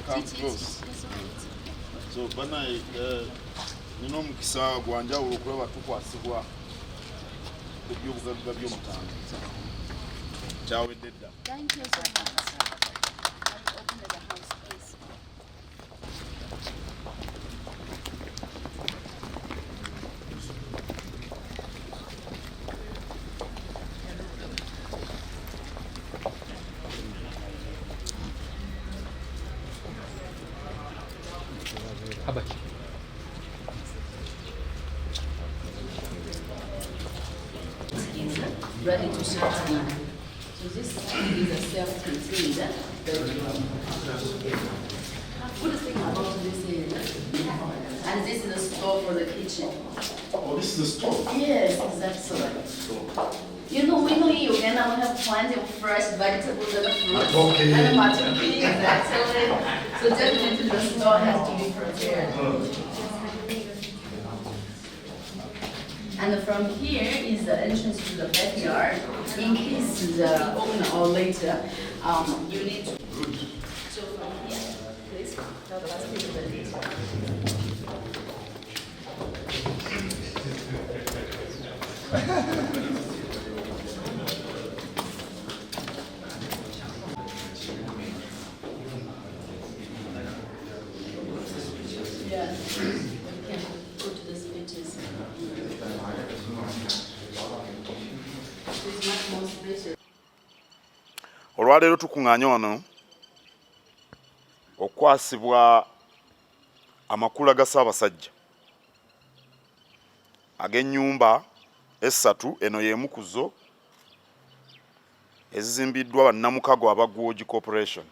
come close. So bana nino mukisa gwanja ulokulaba tukwasibwa ebyobugagga by'omutanda. Kyawedde dda. Thank you so much. I'll open the house, please. Kabaka. Ready to serve now. So this is a self-contained bedroom. What is the thing about this is, and this is the store for the kitchen. Oh, this is the stove. Yes, exactly. You know, we know in Uganda we have plenty of fresh vegetables and fruits. Okay. And matoke, exactly. So definitely the store has to be prepared. And from here is the entrance to the backyard. In case the owner or later, you need to. So from here, please, now the last picture of it. Yeah, we can go to the switches. It's much more spacious. Olwaleero tukuŋŋaanya wano okwasibwa amakula ga Ssaabasajja ag'ennyumba Ssatu. Eno y'emu ku zo ezizimbiddwa bannamukago aba Gourji Corporation.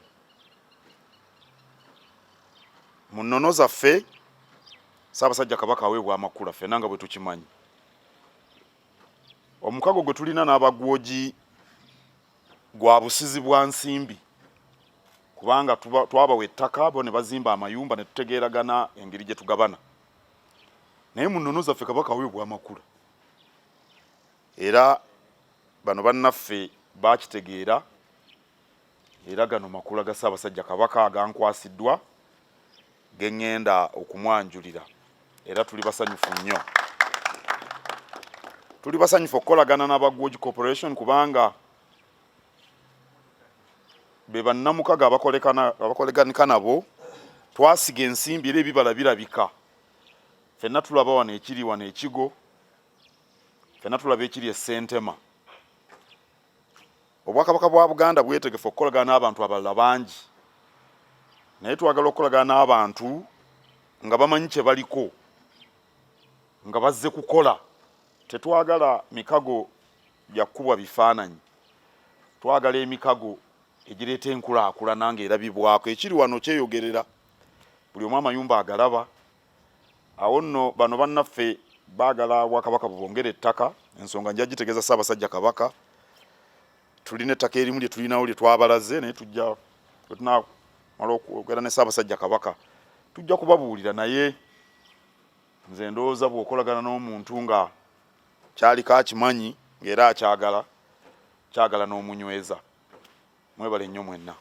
Mu nnono zaffe Ssaabasajja Kabaka aweebwa amakula ffenna nga bwe tukimanyi. Omukago gwe tulina n'aba Gourji gwa busizi bwa nsimbi, kubanga twabawa ettaka bo ne bazimba amayumba ne tutegeeragana engeri gye tugabana. Naye mu nnono zaffe Kabaka aweebwa amakula, era bano bannaffe baakitegeera, era gano makula ga Ssaabasajja Kabaka agankwasiddwa ge ŋŋenda okumwanjulira, era tuli basanyufu nnyo. Tuli basanyufu okukolagana n'aba Gourji Corporation kubanga be bannamukago abakoleganika nabo. Twasiga ensimbi era ebibala birabika. Ffenna tulaba wano ekiri wano e Kigo, ffenna tulaba ekiri e Ssentena. Obwakabaka bwa Buganda bwetegefu okukolagana n'abantu abalala bangi, naye twagala okukolagana n'abantu nga bamanyi kye baliko, nga bazze kukola. Tetwagala mikago yakubwa bifaananyi, twagala emikago egireeta enkulaakulana ng'erabibwako. Ekiri wano kyeyogerera, buli omu amayumba agalaba. Awo nno bano bannaffe baagala Bwakabaka bubongera ettaka, ensonga nja gitegeeza Ssaabasajja Kabaka. Tulina ettaka erimu lye tulinawo lye twabalaze, naye tujja bwe tunamala okwogera ne Ssaabasajja Kabaka tujja kubabuulira. Naye nze ndowooza bw'okolagana n'omuntu nga kyaliko akimanyi ng'era akyagala, kyagala n'omunyweza. Mwebale nnyo mwenna.